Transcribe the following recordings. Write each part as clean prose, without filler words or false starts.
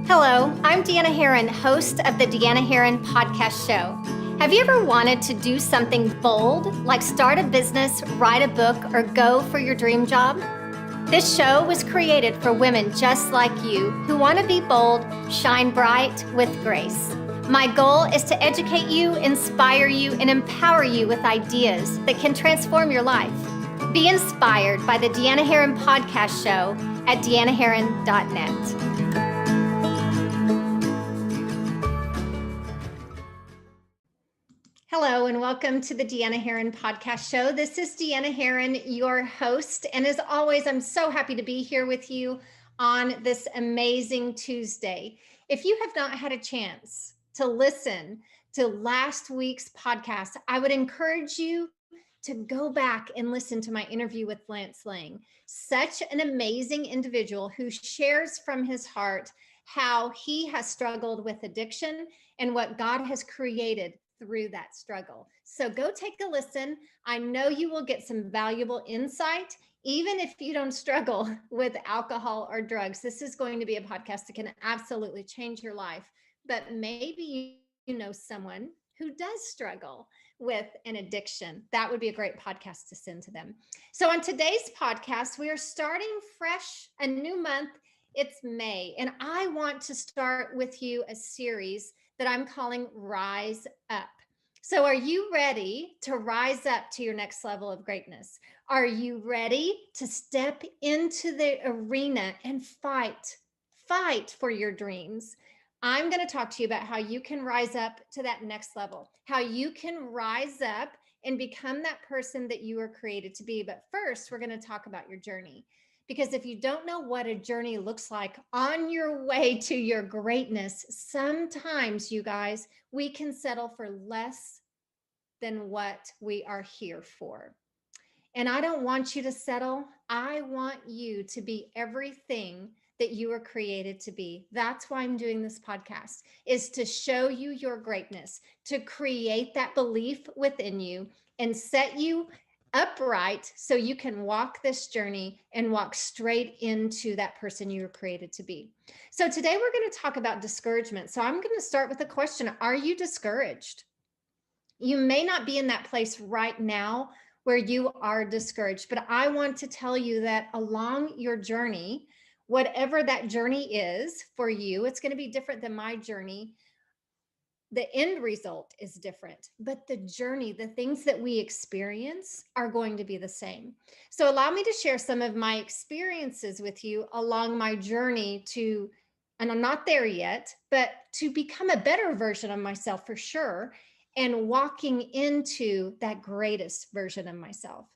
Hello, I'm Deanna Herron, host of the Deanna Herron Podcast Show. Have you ever wanted to do something bold, like start a business, write a book, or go for your dream job? This show was created for women just like you who want to be bold, shine bright with grace. My goal is to educate you, inspire you, and empower you with ideas that can transform your life. Be inspired by the Deanna Herron Podcast Show at deannaherron.net. Hello, and welcome to the Deanna Herron Podcast Show. This is Deanna Herron, your host. And as always, I'm so happy to be here with you on this amazing Tuesday. If you have not had a chance to listen to last week's podcast, I would encourage you to go back and listen to my interview with Lance Lang. Such an amazing individual who shares from his heart how he has struggled with addiction and what God has created through that struggle. So go take a listen. I know you will get some valuable insight, even if you don't struggle with alcohol or drugs. This is going to be a podcast that can absolutely change your life. But maybe you know someone who does struggle with an addiction. That would be a great podcast to send to them. So on today's podcast, we are starting fresh, a new month. It's May, and I want to start with you a series that I'm calling Rise Up. So are you ready to rise up to your next level of greatness? Are you ready to step into the arena and fight for your dreams? I'm going to talk to you about how you can rise up to that next level, how you can rise up and become that person that you were created to be. But first, we're going to talk about your journey. Because if you don't know what a journey looks like on your way to your greatness, sometimes, you guys, we can settle for less than what we are here for. And I don't want you to settle. I want you to be everything that you were created to be. That's why I'm doing this podcast, is to show you your greatness, to create that belief within you and set you upright so you can walk this journey and walk straight into that person you were created to be. So today we're going to talk about discouragement. So I'm going to start with a question. Are you discouraged? You may not be in that place right now where you are discouraged, but I want to tell you that along your journey, whatever that journey is for you, it's going to be different than my journey. The end result is different, but the journey, the things that we experience are going to be the same. So allow me to share some of my experiences with you along my journey to, and I'm not there yet, but to become a better version of myself for sure, and walking into that greatest version of myself.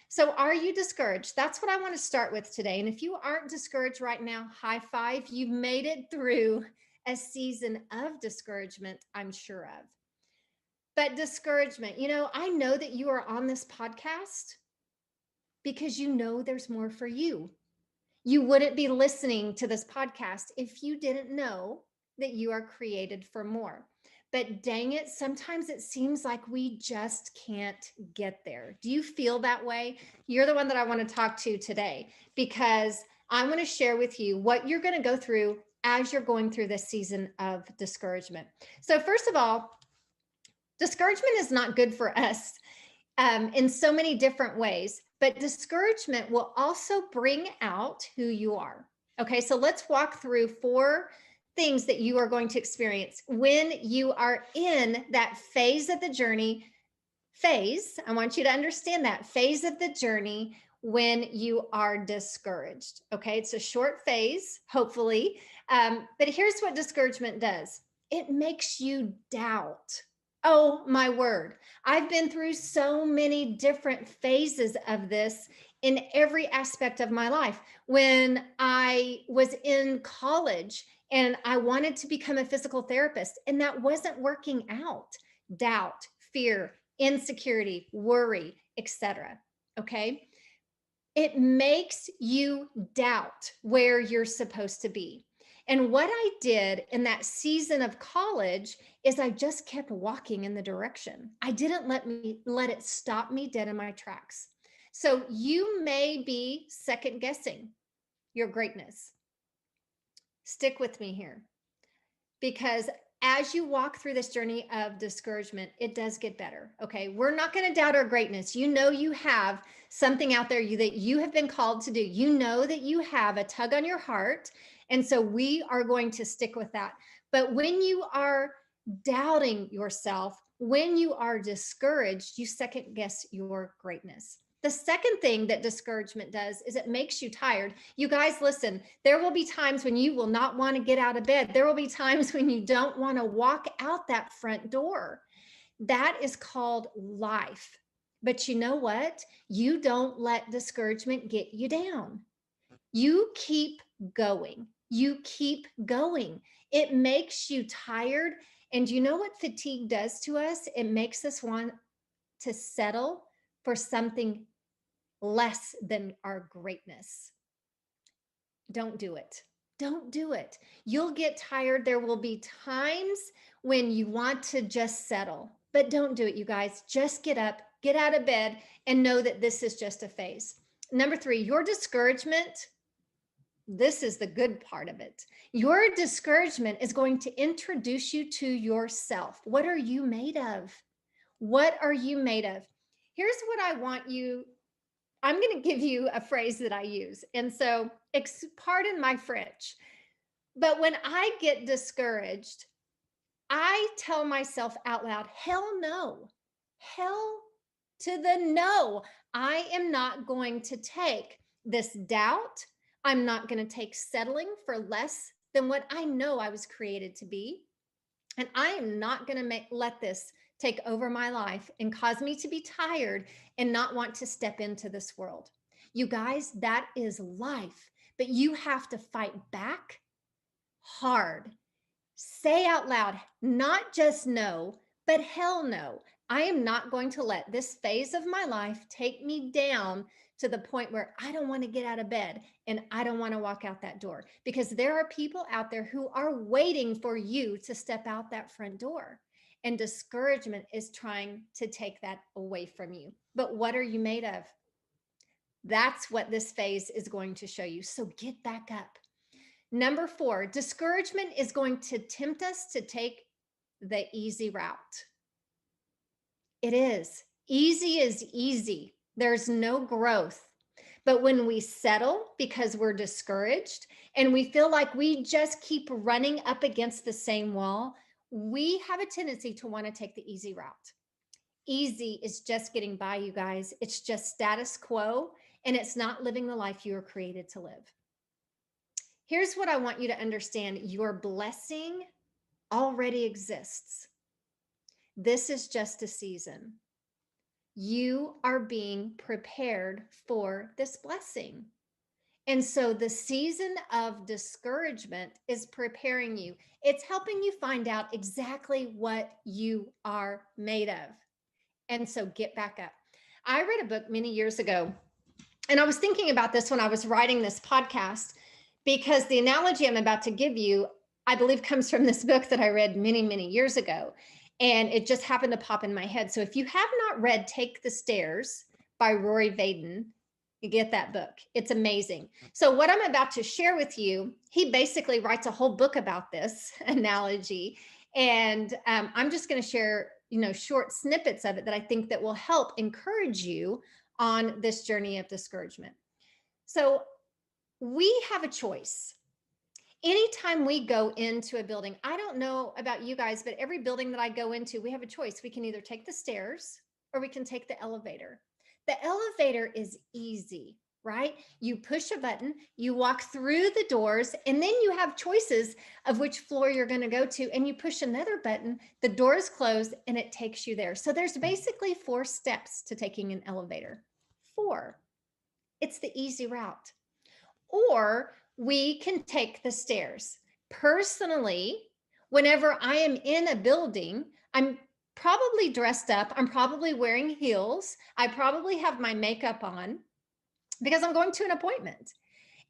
So are you discouraged? That's what I want to start with today. And if you aren't discouraged right now, high five, you've made it through a season of discouragement, I'm sure of. But discouragement, I know that you are on this podcast because you know there's more for you. You wouldn't be listening to this podcast if you didn't know that you are created for more. But dang it, sometimes it seems like we just can't get there. Do you feel that way? You're the one that I want to talk to today, because I'm going to share with you what you're going to go through as you're going through this season of discouragement. So first of all, discouragement is not good for us in so many different ways, but discouragement will also bring out who you are. Okay, so let's walk through 4 things that you are going to experience when you are in that phase of the journey. I want you to understand that phase of the journey when you are discouraged. Okay, it's a short phase, hopefully. But here's what discouragement does. It makes you doubt. Oh my word. I've been through so many different phases of this in every aspect of my life. When I was in college and I wanted to become a physical therapist, and that wasn't working out. Doubt, fear, insecurity, worry, etc. Okay. It makes you doubt where you're supposed to be. And what I did in that season of college is I just kept walking in the direction. I didn't let it stop me dead in my tracks. So you may be second guessing your greatness. Stick with me here. because as you walk through this journey of discouragement, it does get better. Okay. We're not going to doubt our greatness. You know, you have something out there that you have been called to do. You know that you have a tug on your heart. And so we are going to stick with that. But when you are doubting yourself, when you are discouraged, you second guess your greatness. The second thing that discouragement does is it makes you tired. You guys, listen, there will be times when you will not want to get out of bed. There will be times when you don't want to walk out that front door. That is called life. But you know what? You don't let discouragement get you down. You keep going. You keep going. It makes you tired. And you know what fatigue does to us? It makes us want to settle for something less than our greatness. Don't do it. Don't do it. You'll get tired. There will be times when you want to just settle, but don't do it, you guys. Just get up, get out of bed, and know that this is just a phase. Number 3, your discouragement. This is the good part of it. Your discouragement is going to introduce you to yourself. What are you made of? What are you made of? Here's what I want you. I'm going to give you a phrase that I use. And so, pardon my French, but when I get discouraged, I tell myself out loud, hell no, hell to the no. I am not going to take this doubt. I'm not going to take settling for less than what I know I was created to be. And I am not going to let this take over my life and cause me to be tired and not want to step into this world. You guys, that is life, but you have to fight back hard. Say out loud, not just no, but hell no. I am not going to let this phase of my life take me down to the point where I don't want to get out of bed and I don't want to walk out that door, because there are people out there who are waiting for you to step out that front door. And discouragement is trying to take that away from you. But what are you made of? That's what this phase is going to show you. So get back up. Number 4, discouragement is going to tempt us to take the easy route. It is. Easy is easy. There's no growth. But when we settle because we're discouraged and we feel like we just keep running up against the same wall, we have a tendency to want to take the easy route. Easy is just getting by, you guys. It's just status quo, and it's not living the life you were created to live. Here's what I want you to understand. Your blessing already exists. This is just a season. You are being prepared for this blessing. And so the season of discouragement is preparing you. It's helping you find out exactly what you are made of. And so get back up. I read a book many years ago, and I was thinking about this when I was writing this podcast, because the analogy I'm about to give you, I believe, comes from this book that I read many, many years ago. And it just happened to pop in my head. So if you have not read Take the Stairs by Rory Vaden, you get that book. It's amazing. So what I'm about to share with you, he basically writes a whole book about this analogy. And I'm just going to share, short snippets of it that I think that will help encourage you on this journey of discouragement. So we have a choice. Anytime we go into a building, I don't know about you guys, but every building that I go into, we have a choice. We can either take the stairs or we can take the elevator. The elevator is easy, right? You push a button, you walk through the doors, and then you have choices of which floor you're going to go to, and you push another button, the doors close, and it takes you there. So there's basically 4 steps to taking an elevator. 4. It's the easy route. Or we can take the stairs. Personally, whenever I am in a building, I'm probably dressed up. I'm probably wearing heels. I probably have my makeup on because I'm going to an appointment.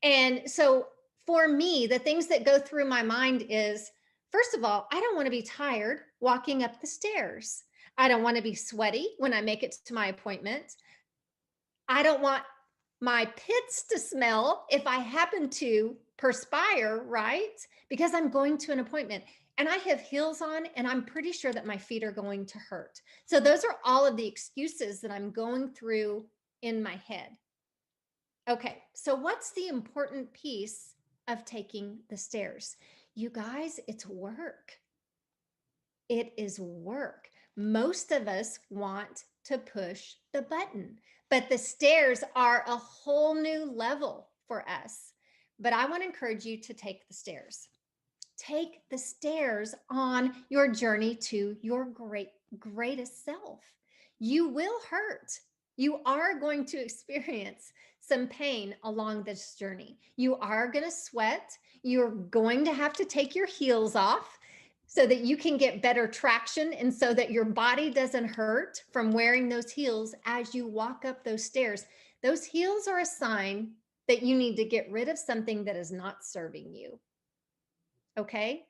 And so for me, the things that go through my mind is, first of all, I don't want to be tired walking up the stairs. I don't want to be sweaty when I make it to my appointment. I don't want my pits to smell if I happen to perspire, right? Because I'm going to an appointment and I have heels on and I'm pretty sure that my feet are going to hurt. So those are all of the excuses that I'm going through in my head. Okay, so what's the important piece of taking the stairs? You guys, it's work. It is work. Most of us want to push the button, but the stairs are a whole new level for us. But I want to encourage you to take the stairs. Take the stairs on your journey to your greatest self. You will hurt. You are going to experience some pain along this journey. You are going to sweat. You're going to have to take your heels off so that you can get better traction and so that your body doesn't hurt from wearing those heels as you walk up those stairs. Those heels are a sign that you need to get rid of something that is not serving you. Okay?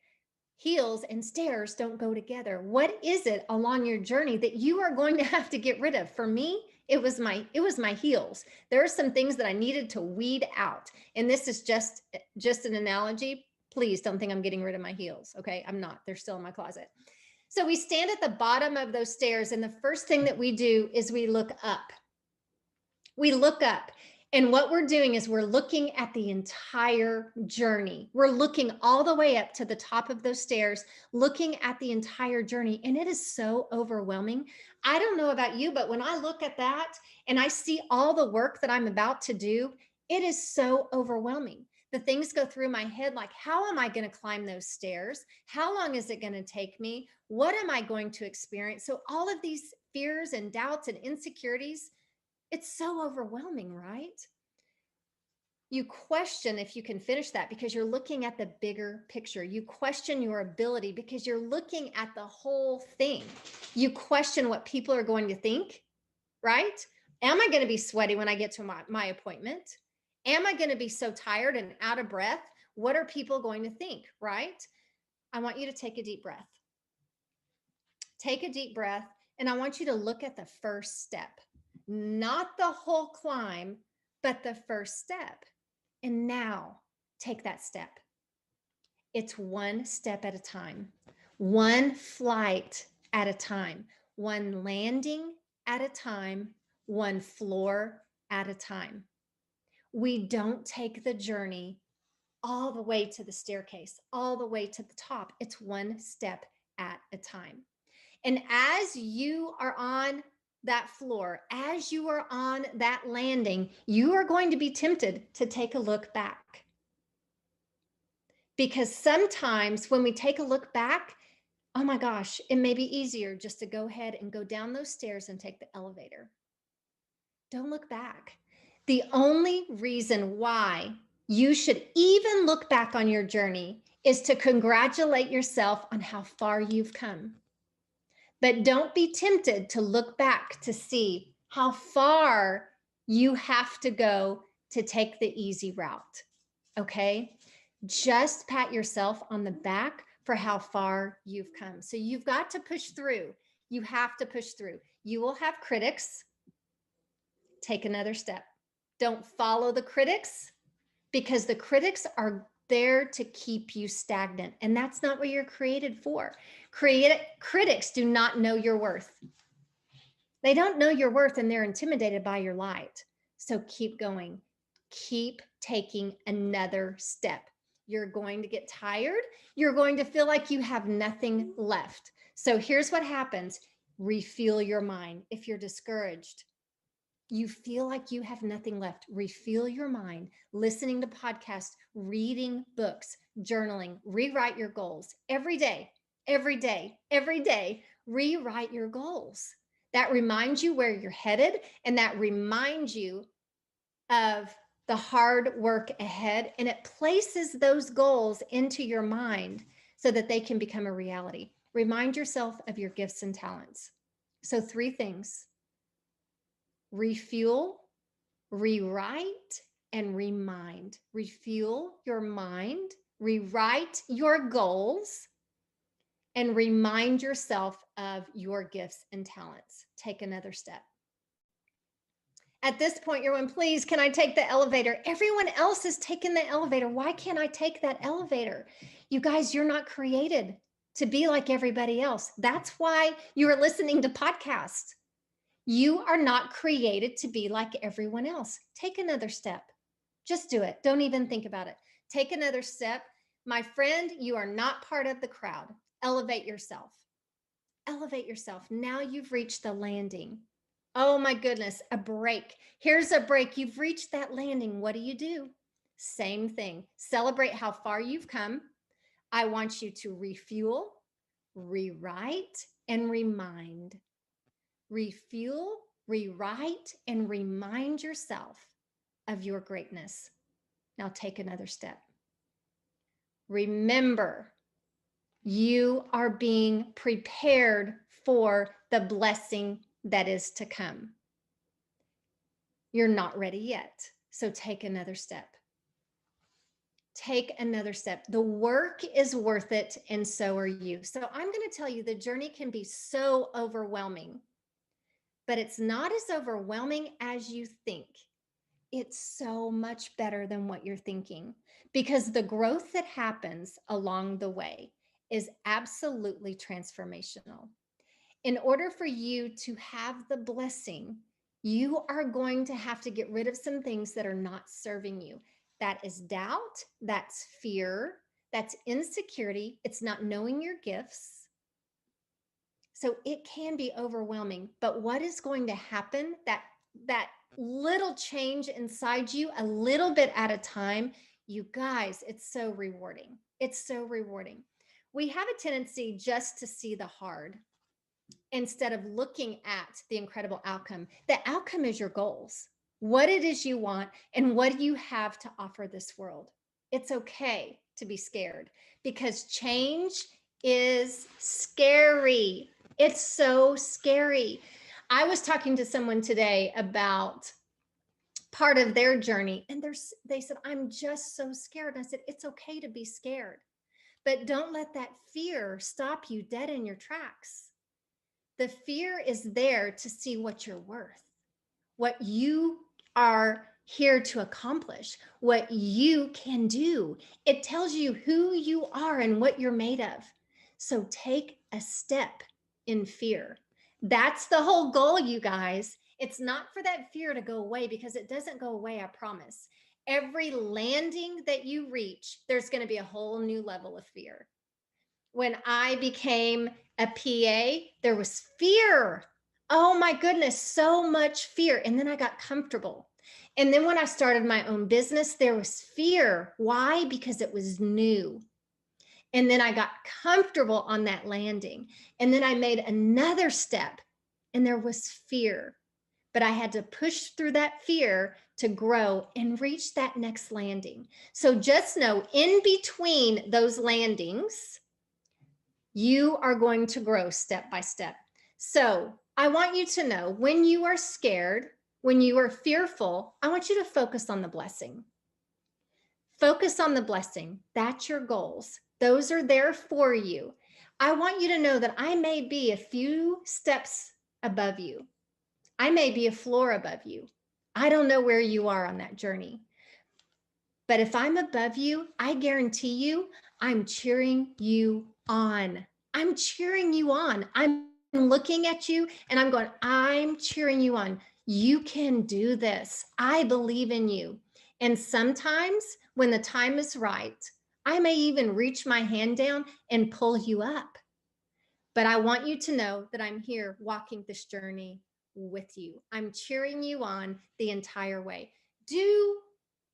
Heels and stairs don't go together. What is it along your journey that you are going to have to get rid of? For me, it was my heels. There are some things that I needed to weed out. And this is just an analogy. Please don't think I'm getting rid of my heels. Okay? I'm not. They're still in my closet. So we stand at the bottom of those stairs, and the first thing that we do is we look up. We look up. And what we're doing is we're looking at the entire journey. We're looking all the way up to the top of those stairs, looking at the entire journey. And it is so overwhelming. I don't know about you, but when I look at that and I see all the work that I'm about to do, it is so overwhelming. The things go through my head like, how am I going to climb those stairs? How long is it going to take me? What am I going to experience? So all of these fears and doubts and insecurities, it's so overwhelming, right? You question if you can finish that because you're looking at the bigger picture. You question your ability because you're looking at the whole thing. You question what people are going to think, right? Am I going to be sweaty when I get to my appointment? Am I going to be so tired and out of breath? What are people going to think, right? I want you to take a deep breath. Take a deep breath, and I want you to look at the first step. Not the whole climb, but the first step. And now take that step. It's one step at a time, one flight at a time, one landing at a time, one floor at a time. We don't take the journey all the way to the staircase, all the way to the top. It's one step at a time. And as you are on that floor, as you are on that landing, you are going to be tempted to take a look back. Because sometimes when we take a look back, oh my gosh, it may be easier just to go ahead and go down those stairs and take the elevator. Don't look back. The only reason why you should even look back on your journey is to congratulate yourself on how far you've come. But don't be tempted to look back to see how far you have to go to take the easy route. Okay? Just pat yourself on the back for how far you've come. So you've got to push through. You have to push through. You will have critics. Take another step. Don't follow the critics because the critics are there to keep you stagnant. And that's not what you're created for. Critics do not know your worth. They don't know your worth and they're intimidated by your light. So keep going. Keep taking another step. You're going to get tired. You're going to feel like you have nothing left. So here's what happens. Refuel your mind. If you're discouraged, you feel like you have nothing left, refuel your mind, listening to podcasts, reading books, journaling, rewrite your goals every day, every day, every day. Rewrite your goals. That reminds you where you're headed, and that reminds you of the hard work ahead, and it places those goals into your mind so that they can become a reality. Remind yourself of your gifts and talents. So 3 things. Refuel, rewrite, and remind. Refuel your mind, rewrite your goals, and remind yourself of your gifts and talents. Take another step. At this point, you're going, please, can I take the elevator? Everyone else is taking the elevator. Why can't I take that elevator? You guys, you're not created to be like everybody else. That's why you're listening to podcasts. You are not created to be like everyone else. Take another step. Just do it. Don't even think about it. Take another step. My friend, you are not part of the crowd. Elevate yourself. Elevate yourself. Now you've reached the landing. Oh my goodness, a break. Here's a break. You've reached that landing. What do? Same thing. Celebrate how far you've come. I want you to refuel, rewrite, and remind. Refuel, rewrite, and remind yourself of your greatness. Now take another step. Remember, you are being prepared for the blessing that is to come. You're not ready yet, so take another step. Take another step. The work is worth it, and so are you. So I'm going to tell you, the journey can be so overwhelming, but it's not as overwhelming as you think. It's so much better than what you're thinking, because the growth that happens along the way is absolutely transformational. In order for you to have the blessing, you are going to have to get rid of some things that are not serving you. That is doubt, that's fear, that's insecurity, it's not knowing your gifts. So it can be overwhelming, but what is going to happen, that little change inside you, a little bit at a time, you guys, it's so rewarding. It's so rewarding. We have a tendency just to see the hard instead of looking at the incredible outcome. The outcome is your goals, what it is you want, and what you have to offer this world. It's okay to be scared, because change is scary. It's so scary. I was talking to someone today about part of their journey, and they said, I'm just so scared. And I said, it's okay to be scared, but don't let that fear stop you dead in your tracks. The fear is there to see what you're worth, what you are here to accomplish, what you can do. It tells you who you are and what you're made of. So take a step in fear. That's the whole goal, you guys. It's not for that fear to go away, because it doesn't go away, I promise. Every landing that you reach, there's going to be a whole new level of fear. When I became a PA, there was fear. Oh my goodness, so much fear. And then I got comfortable. And then when I started my own business, there was fear. Why? Because it was new. And then I got comfortable on that landing. And then I made another step, and there was fear. But I had to push through that fear to grow and reach that next landing. So just know, in between those landings, you are going to grow step by step. So I want you to know, when you are scared, when you are fearful, I want you to focus on the blessing. Focus on the blessing. That's your goals. Those are there for you. I want you to know that I may be a few steps above you. I may be a floor above you. I don't know where you are on that journey. But if I'm above you, I guarantee you, I'm cheering you on. I'm cheering you on. I'm looking at you and I'm going, I'm cheering you on. You can do this. I believe in you. And sometimes when the time is right, I may even reach my hand down and pull you up. But I want you to know that I'm here walking this journey with you. I'm cheering you on the entire way. Do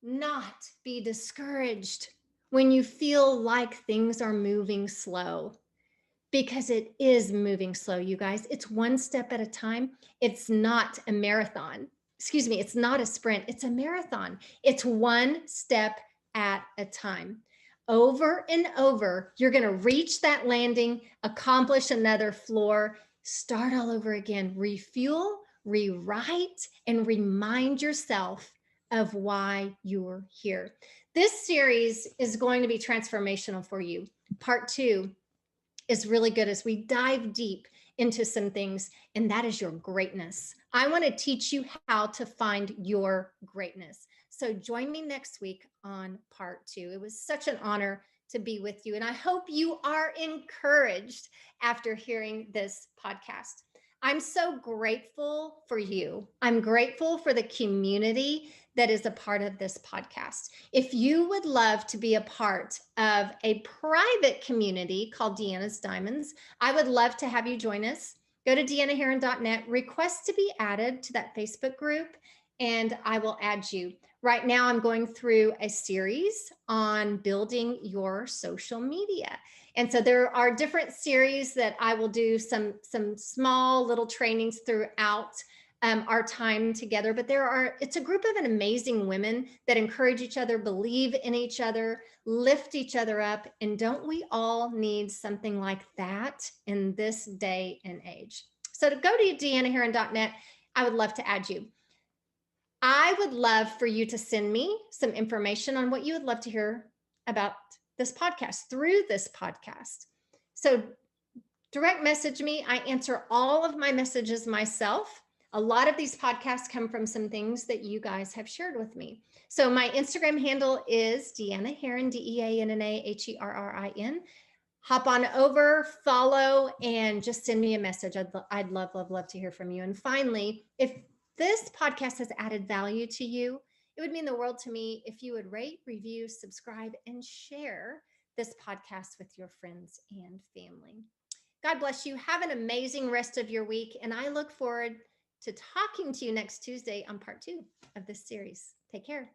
not be discouraged when you feel like things are moving slow, because it is moving slow, you guys. It's one step at a time. It's not a marathon. Excuse me, it's not a sprint. It's a marathon. It's one step at a time. Over and over, you're going to reach that landing, accomplish another floor, start all over again, refuel, rewrite, and remind yourself of why you're here. This series is going to be transformational for you. Part 2 is really good as we dive deep into some things, and that is your greatness. I want to teach you how to find your greatness. So join me next week on part 2. It was such an honor to be with you, and I hope you are encouraged after hearing this podcast. I'm so grateful for you. I'm grateful for the community that is a part of this podcast. If you would love to be a part of a private community called Deanna's Diamonds, I would love to have you join us. Go to deannaherron.net, request to be added to that Facebook group, and I will add you. Right now, I'm going through a series on building your social media. And so there are different series that I will do some small little trainings throughout our time together. But it's a group of amazing women that encourage each other, believe in each other, lift each other up. And don't we all need something like that in this day and age? So to go to deannaherron.net, I would love to add you. I would love for you to send me some information on what you would love to hear about this podcast through this podcast. So direct message me. I answer all of my messages myself. A lot of these podcasts come from some things that you guys have shared with me. So my Instagram handle is Deanna Herron, DeannaHerrin. Hop on over, follow, and just send me a message. I'd love, love, love to hear from you. And finally, if this podcast has added value to you, it would mean the world to me if you would rate, review, subscribe, and share this podcast with your friends and family. God bless you. Have an amazing rest of your week. And I look forward to talking to you next Tuesday on part 2 of this series. Take care.